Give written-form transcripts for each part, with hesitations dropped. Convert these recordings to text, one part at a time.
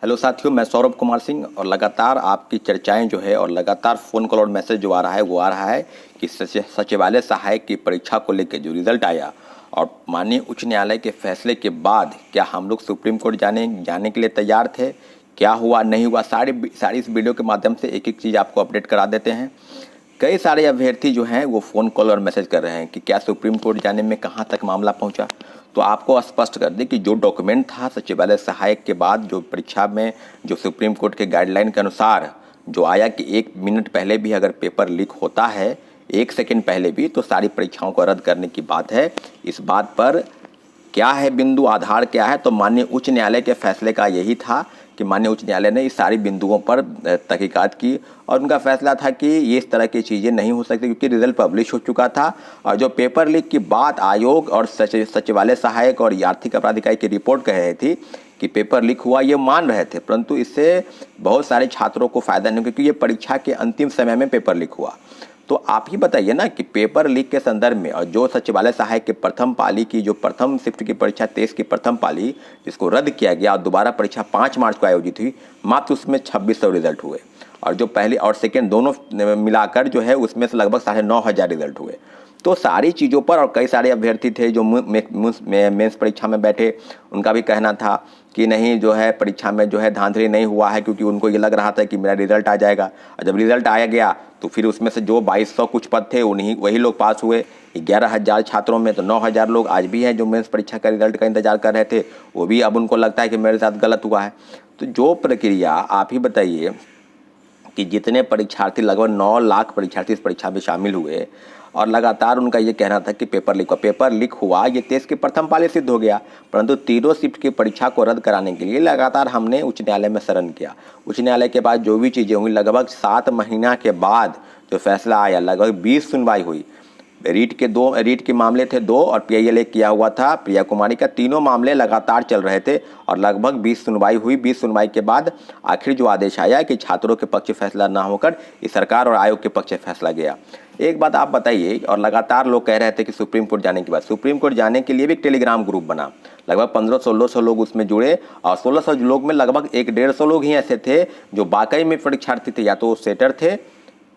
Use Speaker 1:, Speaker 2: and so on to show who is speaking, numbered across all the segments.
Speaker 1: Hello साथियों, मैं सौरभ कुमार सिंह और लगातार आपकी चर्चाएं जो है और लगातार फ़ोन कॉल और मैसेज जो आ रहा है वो आ रहा है कि सचिवालय सहायक की परीक्षा को लेकर जो रिज़ल्ट आया और माननीय उच्च न्यायालय के फैसले के बाद क्या हम लोग सुप्रीम कोर्ट जाने के लिए तैयार थे, क्या हुआ नहीं हुआ, सारी इस वीडियो के माध्यम से एक एक चीज़ आपको अपडेट करा देते हैं। कई सारे अभ्यर्थी जो हैं वो फ़ोन कॉल और मैसेज कर रहे हैं कि क्या सुप्रीम कोर्ट जाने में कहाँ तक मामला पहुँचा। तो आपको स्पष्ट कर दें कि जो डॉक्यूमेंट था सचिवालय सहायक के बाद जो परीक्षा में जो सुप्रीम कोर्ट के गाइडलाइन के अनुसार जो आया कि 1 मिनट पहले भी अगर पेपर लीक होता है, 1 सेकंड पहले भी, तो सारी परीक्षाओं को रद्द करने की बात है। इस बात पर क्या है बिंदु, आधार क्या है, तो माननीय उच्च न्यायालय के फैसले का यही था कि माननीय उच्च न्यायालय ने इस सारी बिंदुओं पर तहकीकात की और उनका फैसला था कि ये इस तरह की चीज़ें नहीं हो सकती क्योंकि रिजल्ट पब्लिश हो चुका था। और जो पेपर लीक की बात आयोग और सचिवालय सहायक और आर्थिक अपराध इकाई की रिपोर्ट कह रही थी कि पेपर लीक हुआ, ये मान रहे थे, परंतु इससे बहुत सारे छात्रों को फ़ायदा नहीं, क्योंकि ये परीक्षा के अंतिम समय में पेपर लीक हुआ। तो आप ही बताइए ना कि पेपर लीक के संदर्भ में और जो सचिवालय सहायक के प्रथम पाली की जो प्रथम शिफ्ट की परीक्षा 23 की प्रथम पाली जिसको रद्द किया गया और दोबारा परीक्षा 5 मार्च को आयोजित हुई, मात्र उसमें 2600 रिजल्ट हुए और जो पहले और सेकेंड दोनों मिलाकर जो है उसमें से लगभग 9500 रिजल्ट हुए। तो सारी चीज़ों पर और कई सारे अभ्यर्थी थे जो मेंस परीक्षा में बैठे, उनका भी कहना था कि नहीं जो है परीक्षा में जो है धांधली नहीं हुआ है, क्योंकि उनको ये लग रहा था कि मेरा रिजल्ट आ जाएगा। और जब रिजल्ट आया गया तो फिर उसमें से जो 2200 कुछ पद थे वही लोग पास हुए। 11000 छात्रों में तो 9000 लोग आज भी हैं जो मेंस परीक्षा का रिजल्ट का इंतजार कर रहे थे, वो भी अब उनको लगता है कि मेरे साथ गलत हुआ है। तो जो प्रक्रिया आप ही बताइए कि जितने परीक्षार्थी, लगभग 9 लाख परीक्षार्थी इस परीक्षा में शामिल हुए और लगातार उनका ये कहना था कि पेपर लीक हुआ, ये देश की प्रथम पाली सिद्ध हो गया। परंतु तीनों शिफ्ट की परीक्षा को रद्द कराने के लिए लगातार हमने उच्च न्यायालय में शरण किया। उच्च न्यायालय के बाद जो भी चीज़ें हुई, लगभग 7 महीना के बाद जो फैसला आया, लगभग 20 सुनवाई हुई। रीट के मामले थे 2 और PIL किया हुआ था प्रिया कुमारी का। तीनों मामले लगातार चल रहे थे और लगभग 20 सुनवाई हुई। 20 सुनवाई के बाद आखिर जो आदेश आया कि छात्रों के पक्ष फैसला ना होकर ये सरकार और आयोग के पक्ष फैसला गया। एक बात आप बताइए, और लगातार लोग कह रहे थे कि सुप्रीम कोर्ट जाने के बाद, सुप्रीम कोर्ट जाने के लिए भी एक टेलीग्राम ग्रुप बना, लगभग 1500-1600 लोग उसमें जुड़े और 1600 लोग में लगभग 150 लोग ही ऐसे थे जो वाकई में परीक्षार्थी थे, या तो वो सेटर थे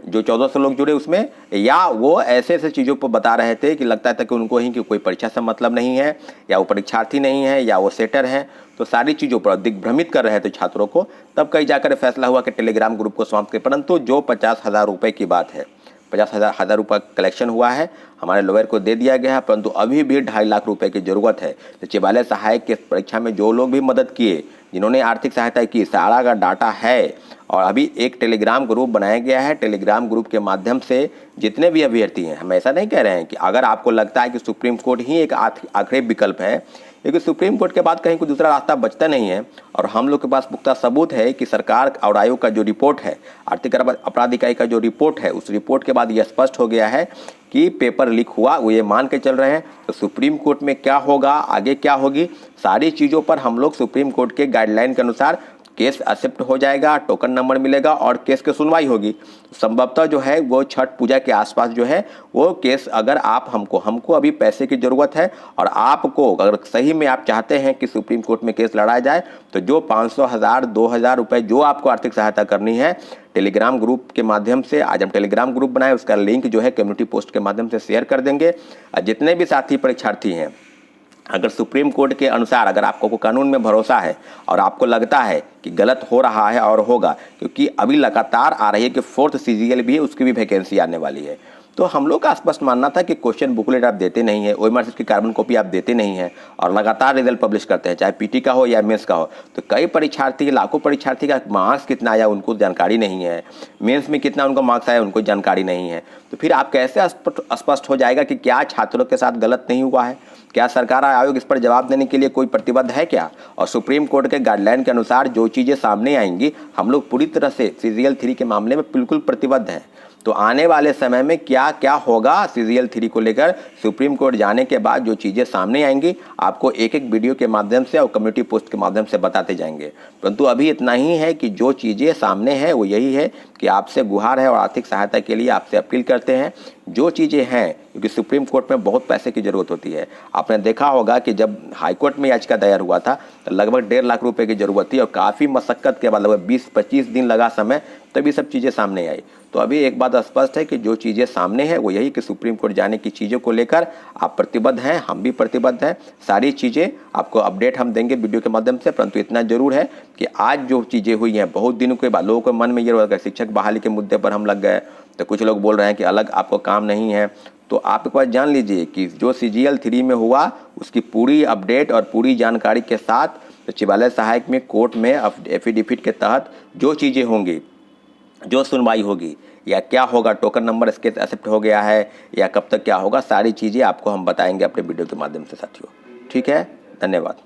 Speaker 1: जो 1400 लोग जुड़े उसमें, या वो ऐसे चीज़ों पर बता रहे थे कि लगता था कि उनको ही कि कोई परीक्षा से मतलब नहीं है, या वो परीक्षार्थी नहीं है, या वो सेटर हैं। तो सारी चीज़ों पर दिग्भ्रमित कर रहे थे छात्रों को। तब कहीं जाकर फैसला हुआ कि टेलीग्राम ग्रुप को समाप्त करें। परंतु जो 50,000 रुपये की बात है, 50,000 रुपये कलेक्शन हुआ है, हमारे लॉयर को दे दिया गया है, परंतु अभी भी 2.5 लाख रुपए की ज़रूरत है। सचिवालय सहायक के परीक्षा में जो लोग भी मदद किए, जिन्होंने आर्थिक सहायता की, सारा का डाटा है और अभी एक टेलीग्राम ग्रुप बनाया गया है। टेलीग्राम ग्रुप के माध्यम से जितने भी अभ्यर्थी हैं, हम ऐसा नहीं कह रहे हैं कि अगर आपको लगता है कि सुप्रीम कोर्ट ही एक आखिरी विकल्प है, क्योंकि सुप्रीम कोर्ट के बाद कहीं कोई दूसरा रास्ता बचता नहीं है और हम लोग के पास पुख्ता सबूत है कि सरकार और आयोग का जो रिपोर्ट है, आर्थिक अपराध इकाई का जो रिपोर्ट है, उस रिपोर्ट के बाद यह स्पष्ट हो गया है कि पेपर लीक हुआ, वो ये मान के चल रहे हैं। तो सुप्रीम कोर्ट में क्या होगा, आगे क्या होगी, सारी चीज़ों पर हम लोग सुप्रीम कोर्ट के गाइडलाइन के अनुसार केस एक्सेप्ट हो जाएगा, टोकन नंबर मिलेगा और केस की सुनवाई होगी। संभवतः जो है वो छठ पूजा के आसपास जो है वो केस, अगर आप हमको अभी पैसे की ज़रूरत है और आपको अगर सही में आप चाहते हैं कि सुप्रीम कोर्ट में केस लड़ाया जाए, तो जो 500, 1000, 2000 रुपये जो आपको आर्थिक सहायता करनी है, टेलीग्राम ग्रुप के माध्यम से, आज हम टेलीग्राम ग्रुप बनाए, उसका लिंक जो है कम्युनिटी पोस्ट के माध्यम से शेयर कर देंगे। जितने भी साथी परीक्षार्थी हैं, अगर सुप्रीम कोर्ट के अनुसार अगर आपको कानून में भरोसा है और आपको लगता है कि गलत हो रहा है और होगा, क्योंकि अभी लगातार आ रही है कि 4th CGL भी है, उसकी भी वैकेंसी आने वाली है, तो हम लोग का स्पष्ट मानना था कि क्वेश्चन बुकलेट आप देते नहीं है, OMR की कार्बन कॉपी आप देते नहीं हैं और लगातार रिजल्ट पब्लिश करते हैं, चाहे PT का हो या मेंस का हो। तो कई परीक्षार्थी, लाखों परीक्षार्थी का मार्क्स कितना आया उनको जानकारी नहीं है, मेंस में कितना उनको मार्क्स आया उनको जानकारी नहीं है। तो फिर आप कैसे स्पष्ट हो जाएगा कि क्या छात्रों के साथ गलत नहीं हुआ है? क्या सरकार आयोग इस पर जवाब देने के लिए कोई प्रतिबद्ध है क्या? और सुप्रीम कोर्ट के गाइडलाइन के अनुसार जो चीज़ें सामने आएंगी, हम लोग पूरी तरह से CGL 3 के मामले में बिल्कुल प्रतिबद्ध हैं। तो आने वाले समय में क्या क्या होगा CGL 3 को लेकर, सुप्रीम कोर्ट जाने के बाद जो चीज़ें सामने आएंगी, आपको एक एक वीडियो के माध्यम से और कम्युनिटी पोस्ट के माध्यम से बताते जाएंगे। परंतु अभी इतना ही है कि जो चीज़ें सामने हैं वो यही है कि आपसे गुहार है और आर्थिक सहायता के लिए आपसे अपील करते हैं। जो चीज़ें हैं, क्योंकि सुप्रीम कोर्ट में बहुत पैसे की ज़रूरत होती है। आपने देखा होगा कि जब हाई कोर्ट में याचिका दायर हुआ था तो लगभग 1.5 लाख रुपए की ज़रूरत थी और काफ़ी मशक्क़त के बाद लगभग 20-25 दिन लगा समय, तभी सब चीज़ें सामने आई। तो अभी एक बात स्पष्ट है कि जो चीज़ें सामने हैं वो यही कि सुप्रीम कोर्ट जाने की चीज़ों को लेकर आप प्रतिबद्ध हैं, हम भी प्रतिबद्ध हैं। सारी चीज़ें आपको अपडेट हम देंगे वीडियो के माध्यम से, परंतु इतना ज़रूर है कि आज जो चीज़ें हुई हैं, बहुत दिनों के बाद लोगों के मन में ये होगा शिक्षक बहाली के मुद्दे पर हम लग गए, तो कुछ लोग बोल रहे हैं कि अलग आपको काम नहीं है। तो आप एक बार जान लीजिए कि जो CGL 3 में हुआ उसकी पूरी अपडेट और पूरी जानकारी के साथ सचिवालय सहायक में कोर्ट में एफिडेविट के तहत जो चीज़ें होंगी, जो सुनवाई होगी या क्या होगा, टोकन नंबर इसके एक्सेप्ट हो गया है या कब तक क्या होगा, सारी चीज़ें आपको हम बताएंगे अपने वीडियो के माध्यम से साथियों। ठीक है, धन्यवाद।